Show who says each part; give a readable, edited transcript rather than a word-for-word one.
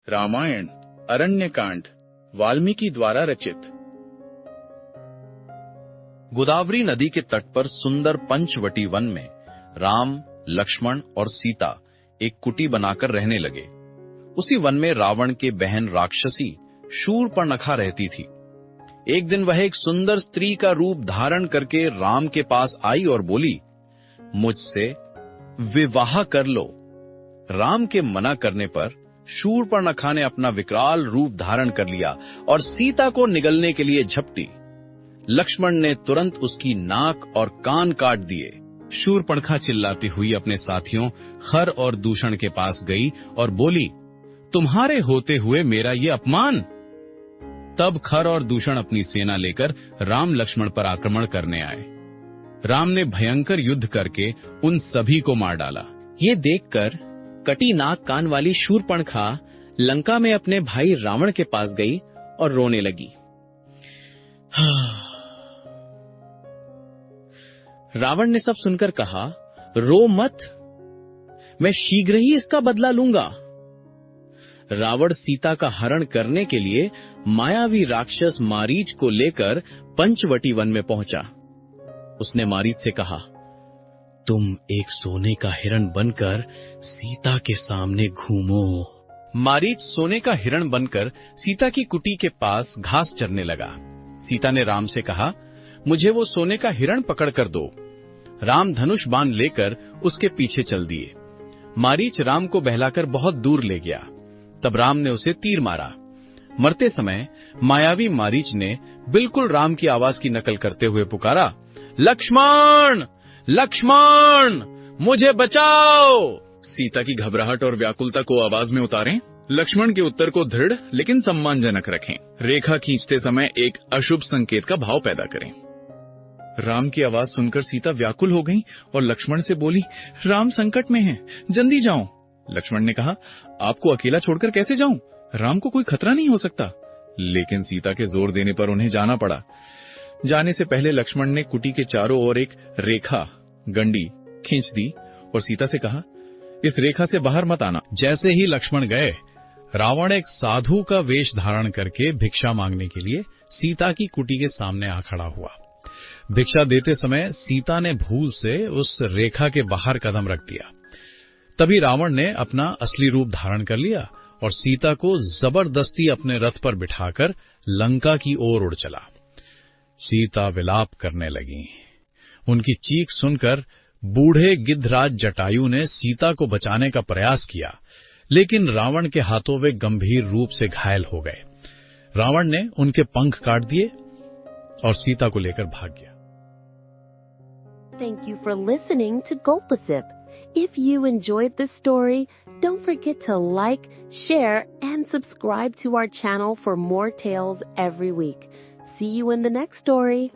Speaker 1: रामायण अरण्यकांड वाल्मीकि द्वारा रचित। गोदावरी नदी के तट पर सुंदर पंचवटी वन में राम, लक्ष्मण और सीता एक कुटी बनाकर रहने लगे। उसी वन में रावण के बहन राक्षसी शूर्पणखा रहती थी। एक दिन वह एक सुंदर स्त्री का रूप धारण करके राम के पास आई और बोली, मुझसे विवाह कर लो। राम के मना करने पर शूर्पणखा ने अपना विकराल रूप धारण कर लिया और सीता को निगलने के लिए झपटी। लक्ष्मण ने तुरंत उसकी नाक और कान काट दिए।
Speaker 2: शूर्पणखा चिल्लाती हुई अपने साथियों खर और दूषण के पास गई और बोली, तुम्हारे होते हुए मेरा ये अपमान। तब खर और दूषण अपनी सेना लेकर राम लक्ष्मण पर आक्रमण करने आए। राम ने भयंकर युद्ध करके उन सभी को मार डाला।
Speaker 3: ये देखकर कटी नाक कान वाली शूर्पणखा लंका में अपने भाई रावण के पास गई और रोने लगी। रावण ने सब सुनकर कहा, रो मत, मैं शीघ्र ही इसका बदला लूंगा। रावण सीता का हरण करने के लिए मायावी राक्षस मारीच को लेकर पंचवटी वन में पहुंचा। उसने मारीच से कहा, तुम एक सोने का हिरण बनकर सीता के सामने घूमो।
Speaker 2: मारीच सोने का हिरण बनकर सीता की कुटी के पास घास चरने लगा। सीता ने राम से कहा, मुझे वो सोने का हिरण पकड़ कर दो। राम धनुष बाण लेकर उसके पीछे चल दिए। मारीच राम को बहलाकर बहुत दूर ले गया। तब राम ने उसे तीर मारा। मरते समय मायावी मारीच ने बिल्कुल राम की आवाज की नकल करते हुए पुकारा, लक्ष्मण लक्ष्मण, मुझे बचाओ।
Speaker 1: सीता की घबराहट और व्याकुलता को आवाज में उतारें। लक्ष्मण के उत्तर को दृढ़ लेकिन सम्मानजनक रखें। रेखा खींचते समय एक अशुभ संकेत का भाव पैदा करें। राम की आवाज सुनकर सीता व्याकुल हो गई और लक्ष्मण से बोली, राम संकट में हैं, जल्दी जाओ। लक्ष्मण ने कहा, आपको अकेला छोड़कर कैसे जाऊं? राम को कोई खतरा नहीं हो सकता। लेकिन सीता के जोर देने पर उन्हें जाना पड़ा। जाने से पहले लक्ष्मण ने कुटी के चारों ओर एक रेखा गंडी खींच दी और सीता से कहा, इस रेखा से बाहर मत आना।
Speaker 2: जैसे ही लक्ष्मण गए, रावण एक साधु का वेश धारण करके भिक्षा मांगने के लिए सीता की कुटी के सामने आ खड़ा हुआ। भिक्षा देते समय सीता ने भूल से उस रेखा के बाहर कदम रख दिया। तभी रावण ने अपना असली रूप धारण कर लिया और सीता को जबरदस्ती अपने रथ पर बिठाकर लंका की ओर उड़ चला। सीता विलाप करने लगी। उनकी चीख सुनकर बूढ़े गिद्धराज जटायु ने सीता को बचाने का प्रयास किया, लेकिन रावण के हाथों वे गंभीर रूप से घायल हो गए। रावण ने उनके पंख काट दिए और सीता को लेकर भाग गया।
Speaker 4: Thank you for listening to Gulpasip. If you enjoyed this story, don't forget to like, share, and subscribe to our channel for more tales every week. See you in the next story.